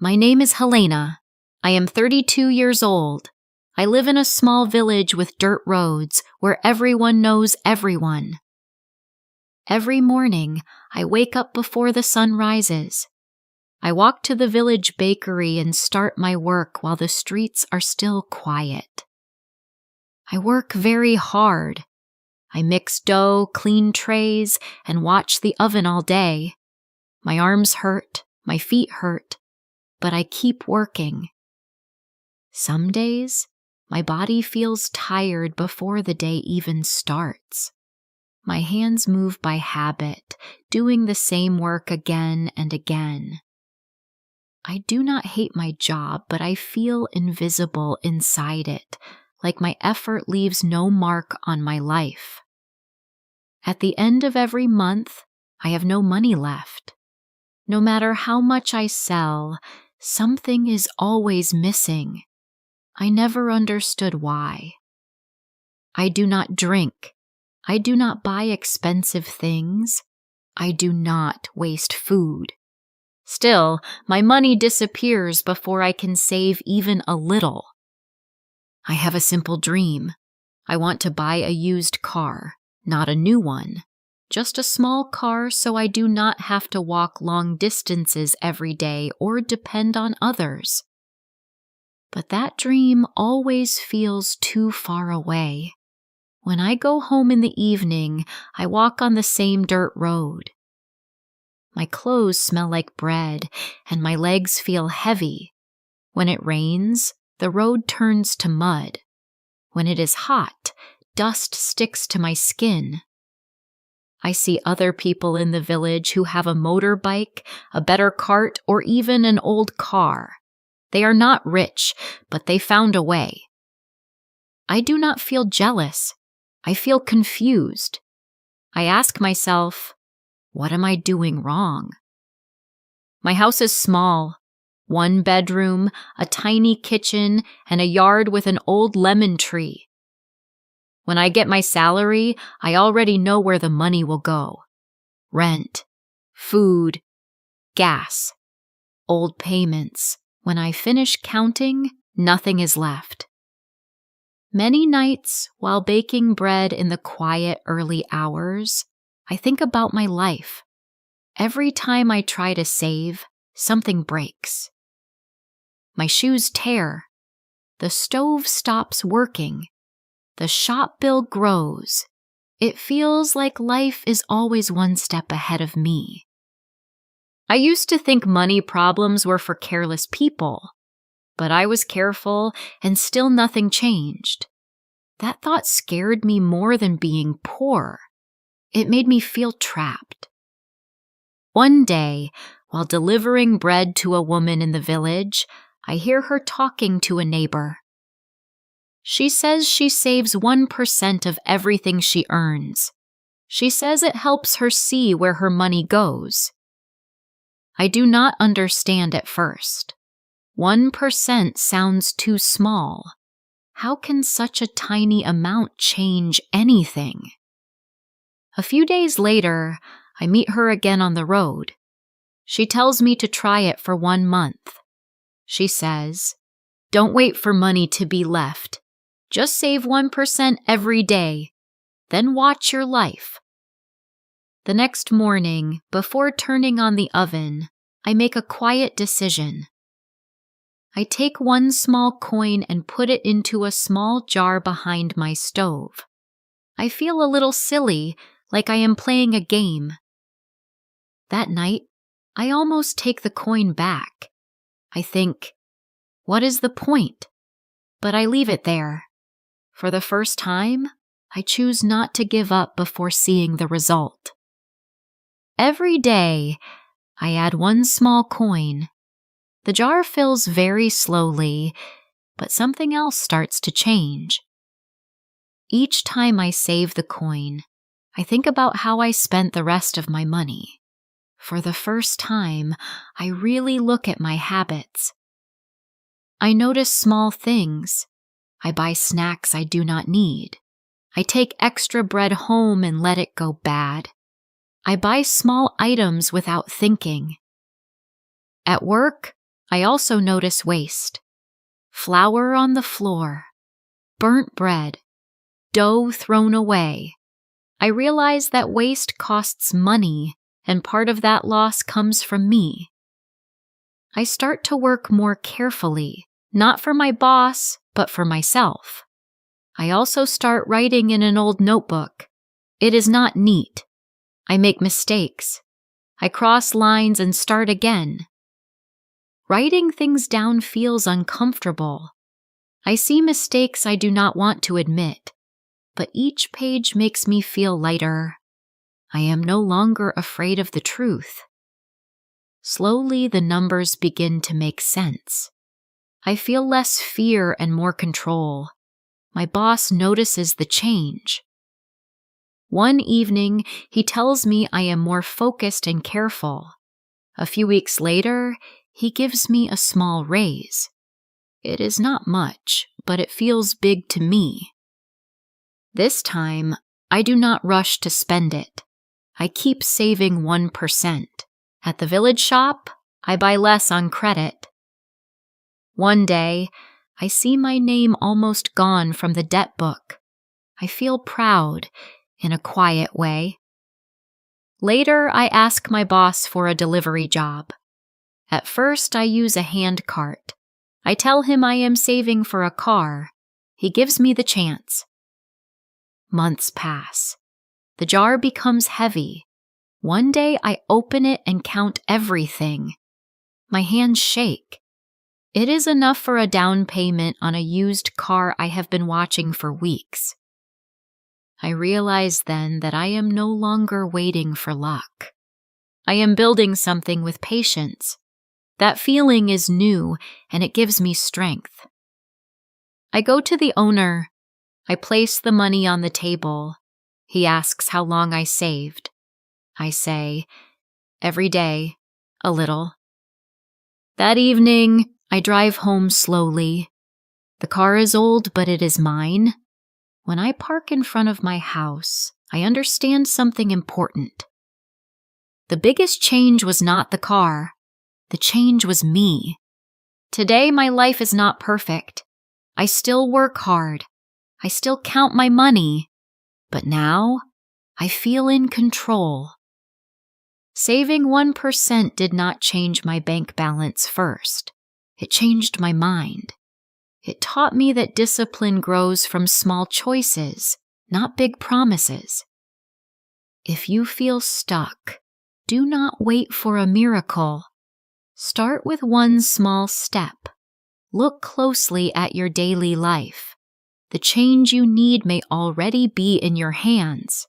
My name is Helena. I am 32 years old. I live in a small village with dirt roads where everyone knows everyone. Every morning, I wake up before the sun rises. I walk to the village bakery and start my work while the streets are still quiet. I work very hard. I mix dough, clean trays, and watch the oven all day. My arms hurt, my feet hurt, but I keep working. Some days, my body feels tired before the day even starts. My hands move by habit, doing the same work again and again. I do not hate my job, but I feel invisible inside it, like my effort leaves no mark on my life. At the end of every month, I have no money left. No matter how much I sell, something is always missing. I never understood why. I do not drink. I do not buy expensive things. I do not waste food. Still, my money disappears before I can save even a little. I have a simple dream. I want to buy a used car, not a new one. Just a small car so I do not have to walk long distances every day or depend on others. But that dream always feels too far away. When I go home in the evening, I walk on the same dirt road. My clothes smell like bread, and my legs feel heavy. When it rains, the road turns to mud. When it is hot, dust sticks to my skin. I see other people in the village who have a motorbike, a better cart, or even an old car. They are not rich, but they found a way. I do not feel jealous. I feel confused. I ask myself, what am I doing wrong? My house is small. 1 bedroom, a tiny kitchen, and a yard with an old lemon tree. When I get my salary, I already know where the money will go. Rent, food, gas, old payments. When I finish counting, nothing is left. Many nights, while baking bread in the quiet early hours, I think about my life. Every time I try to save, something breaks. My shoes tear. The stove stops working. The shop bill grows. It feels like life is always one step ahead of me. I used to think money problems were for careless people, but I was careful and still nothing changed. That thought scared me more than being poor. It made me feel trapped. One day, while delivering bread to a woman in the village, I hear her talking to a neighbor. She says she saves 1% of everything she earns. She says it helps her see where her money goes. I do not understand at first. 1% sounds too small. How can such a tiny amount change anything? A few days later, I meet her again on the road. She tells me to try it for 1 month. She says, "Don't wait for money to be left. Just save 1% every day. Then watch your life." The next morning, before turning on the oven, I make a quiet decision. I take 1 small coin and put it into a small jar behind my stove. I feel a little silly, like I am playing a game. That night, I almost take the coin back. I think, what is the point? But I leave it there. For the first time, I choose not to give up before seeing the result. Every day, I add 1 small coin. The jar fills very slowly, but something else starts to change. Each time I save the coin, I think about how I spent the rest of my money. For the first time, I really look at my habits. I notice small things. I buy snacks I do not need. I take extra bread home and let it go bad. I buy small items without thinking. At work, I also notice waste. Flour on the floor, burnt bread, dough thrown away. I realize that waste costs money, and part of that loss comes from me. I start to work more carefully, not for my boss, but for myself. I also start writing in an old notebook. It is not neat. I make mistakes. I cross lines and start again. Writing things down feels uncomfortable. I see mistakes I do not want to admit, but each page makes me feel lighter. I am no longer afraid of the truth. Slowly, the numbers begin to make sense. I feel less fear and more control. My boss notices the change. One evening, he tells me I am more focused and careful. A few weeks later, he gives me a small raise. It is not much, but it feels big to me. This time, I do not rush to spend it. I keep saving 1%. At the village shop, I buy less on credit. One day, I see my name almost gone from the debt book. I feel proud, in a quiet way. Later, I ask my boss for a delivery job. At first, I use a hand cart. I tell him I am saving for a car. He gives me the chance. Months pass. The jar becomes heavy. One day, I open it and count everything. My hands shake. It is enough for a down payment on a used car I have been watching for weeks. I realize then that I am no longer waiting for luck. I am building something with patience. That feeling is new, and it gives me strength. I go to the owner. I place the money on the table. He asks how long I saved. I say, every day, a little. That evening, I drive home slowly. The car is old, but it is mine. When I park in front of my house, I understand something important. The biggest change was not the car. The change was me. Today, my life is not perfect. I still work hard. I still count my money. But now, I feel in control. Saving 1% did not change my bank balance first. It changed my mind. It taught me that discipline grows from small choices, not big promises. If you feel stuck, do not wait for a miracle. Start with one small step. Look closely at your daily life. The change you need may already be in your hands.